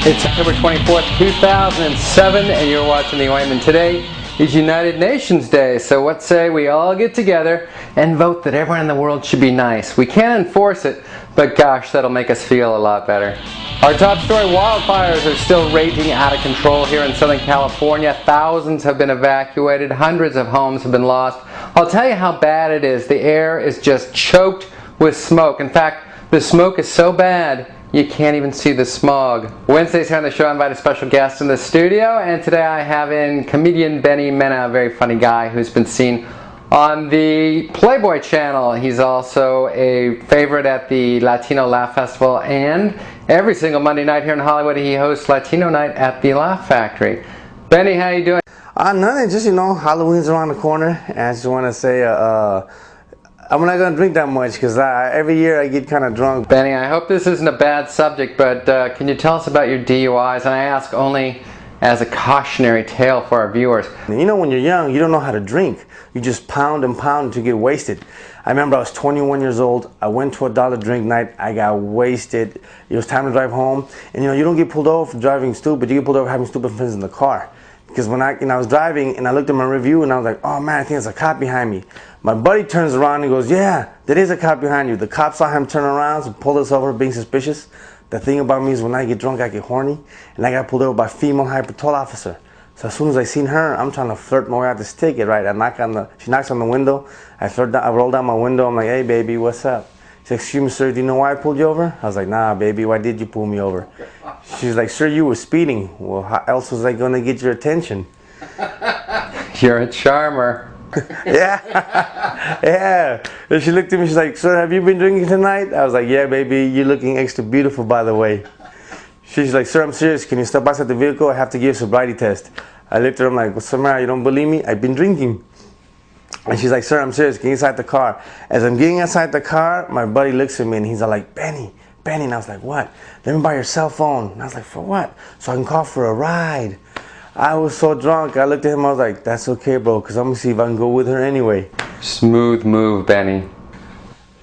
It's October 24th, 2007, and you're watching The Ointment. Today is United Nations Day, so what say we all get together and vote that everyone in the world should be nice. We can't enforce it, but gosh, that'll make us feel a lot better. Our top story, wildfires are still raging out of control here in Southern California. Thousands have been evacuated, hundreds of homes have been lost. I'll tell you how bad it is. The air is just choked with smoke. In fact, the smoke is so bad, you can't even see the smog. Wednesdays here on the show, I invite a special guest in the studio, and today I have in comedian Beny Mena, a very funny guy who's been seen on the Playboy channel. He's also a favorite at the Latino Laugh Festival, and every single Monday night here in Hollywood he hosts Latino Night at the Laugh Factory. Benny, how you doing? Nothing, just, Halloween's around the corner, and I just want to say, I'm not going to drink that much because every year I get kind of drunk. Benny, I hope this isn't a bad subject, but can you tell us about your DUIs? And I ask only as a cautionary tale for our viewers. When you're young, you don't know how to drink. You just pound and pound to get wasted. I remember I was 21 years old. I went to a dollar drink night. I got wasted. It was time to drive home. And you don't get pulled over for driving stupid. You get pulled over for having stupid friends in the car. Because when I was driving and I looked at my review and I was like, oh man, I think there's a cop behind me. My buddy turns around and goes, yeah, there is a cop behind you. The cop saw him turn around and pulled us over being suspicious. The thing about me is when I get drunk, I get horny. And I got pulled over by a female high patrol officer. So as soon as I seen her, I'm trying to flirt my way out this ticket, right? She knocks on the window. I roll down my window. I'm like, hey baby, what's up? She's like, excuse me sir, do you know why I pulled you over? I was like, nah baby, why did you pull me over? She's like, sir, you were speeding. Well, how else was I going to get your attention? You're a charmer. Yeah. Yeah. And she looked at me, she's like, sir, have you been drinking tonight? I was like, yeah baby, you're looking extra beautiful by the way. She's like, sir, I'm serious, can you step outside the vehicle? I have to give a sobriety test. I looked at her, I'm like, what's the matter? You don't believe me? I've been drinking. And she's like, sir, I'm serious, get inside the car. As I'm getting inside the car, my buddy looks at me and he's like, Benny. And I was like, what? Let me buy your cell phone. And I was like, for what? So I can call for a ride. I was so drunk, I looked at him, I was like, that's okay bro, because I'm going to see if I can go with her anyway. Smooth move, Benny.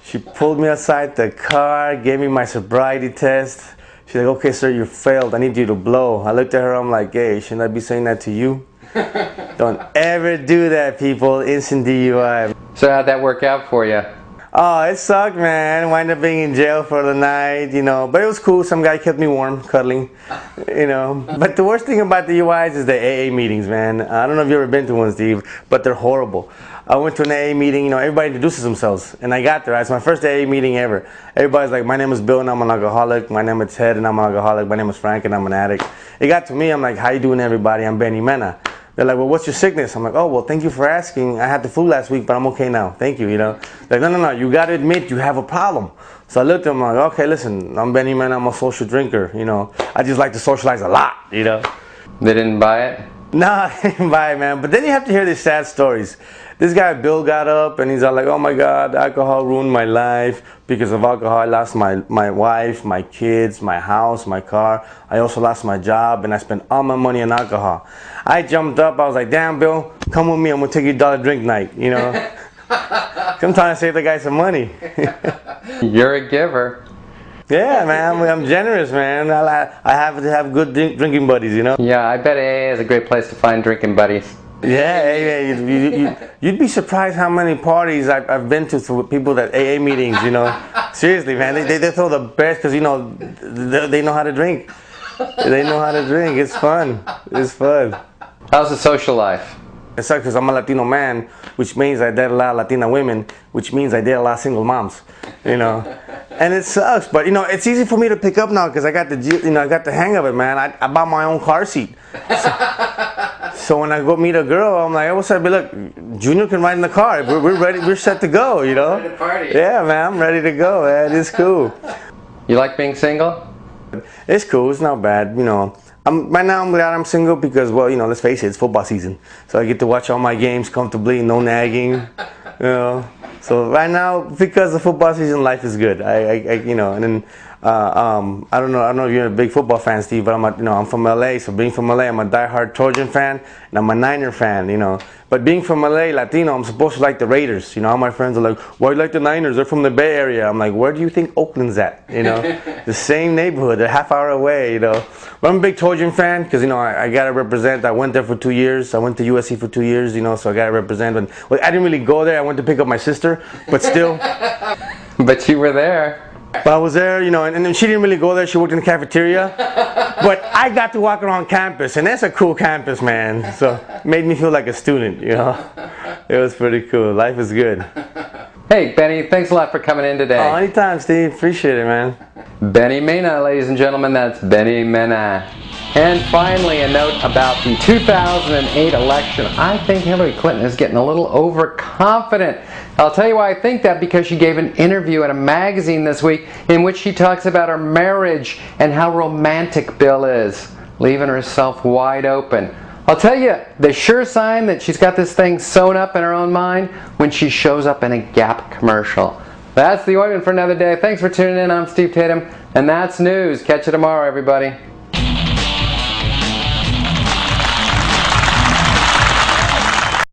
She pulled me outside the car, gave me my sobriety test. She's like, okay sir, you failed, I need you to blow. I looked at her, I'm like, hey, shouldn't I be saying that to you? Don't ever do that, people. Instant DUI. So how'd that work out for you? Oh, it sucked, man. Wind up being in jail for the night, But it was cool. Some guy kept me warm, cuddling, But the worst thing about the DUIs is the AA meetings, man. I don't know if you've ever been to one, Steve, but they're horrible. I went to an AA meeting, everybody introduces themselves. And I got there. It's my first AA meeting ever. Everybody's like, my name is Bill and I'm an alcoholic. My name is Ted and I'm an alcoholic. My name is Frank and I'm an addict. It got to me, I'm like, how you doing everybody? I'm Beny Mena. They're like, well, what's your sickness? I'm like, oh, well, thank you for asking. I had the flu last week, but I'm okay now. Thank you, Like, no, you got to admit you have a problem. So I looked at them, I'm like, okay, listen, I'm Beny Mena, I'm a social drinker, I just like to socialize a lot, They didn't buy it? No, they didn't buy it, man. But then you have to hear these sad stories. This guy, Bill, got up and he's all like, oh my God, alcohol ruined my life. Because of alcohol, I lost my wife, my kids, my house, my car. I also lost my job and I spent all my money on alcohol. I jumped up, I was like, damn, Bill, come with me, I'm gonna take you a dollar drink night, I'm trying to save the guy some money. You're a giver. Yeah, man, I'm generous, man. I have to have good drinking buddies, Yeah, I bet AA is a great place to find drinking buddies. Yeah, you'd be surprised how many parties I've been to with people that AA meetings, Seriously, man, they throw the best because, they know how to drink. They know how to drink. It's fun. It's fun. How's the social life? It sucks because I'm a Latino man, which means I date a lot of Latina women, which means I date a lot of single moms, And it sucks, but it's easy for me to pick up now because I got the hang of it, man. I bought my own car seat. So when I go meet a girl, I'm like, hey, what's up? But look, Junior can ride in the car. We're ready. We're set to go. Ready to party. Yeah, man, I'm ready to go. Man, it's cool. You like being single? It's cool. It's not bad. Right now I'm glad I'm single because, well, let's face it, it's football season, so I get to watch all my games comfortably, no nagging. So right now, because of football season, life is good. And then I don't know if you're a big football fan, Steve, but I'm from LA. So being from LA, I'm a diehard Trojan fan, and I'm a Niner fan. But being from LA, Latino, I'm supposed to like the Raiders. All my friends are like, "Why do you like the Niners? They're from the Bay Area." I'm like, "Where do you think Oakland's at?" The same neighborhood, a half hour away. But I'm a big Trojan fan because I gotta represent. I went there for 2 years. I went to USC for 2 years. So I gotta represent. Well, I didn't really go there. I went to pick up my sister, but still. But you were there. But I was there, and then she didn't really go there. She worked in the cafeteria. But I got to walk around campus, and that's a cool campus, man. So it made me feel like a student, It was pretty cool. Life is good. Hey, Beny, thanks a lot for coming in today. Oh, anytime, Steve. Appreciate it, man. Beny Mena, ladies and gentlemen. That's Beny Mena. And finally, a note about the 2008 election. I think Hillary Clinton is getting a little overconfident. I'll tell you why I think that, because she gave an interview at a magazine this week in which she talks about her marriage and how romantic Bill is, leaving herself wide open. I'll tell you, the sure sign that she's got this thing sewn up in her own mind when she shows up in a Gap commercial. That's the Ointment for another day. Thanks for tuning in. I'm Steve Tatham, and that's news. Catch you tomorrow, everybody.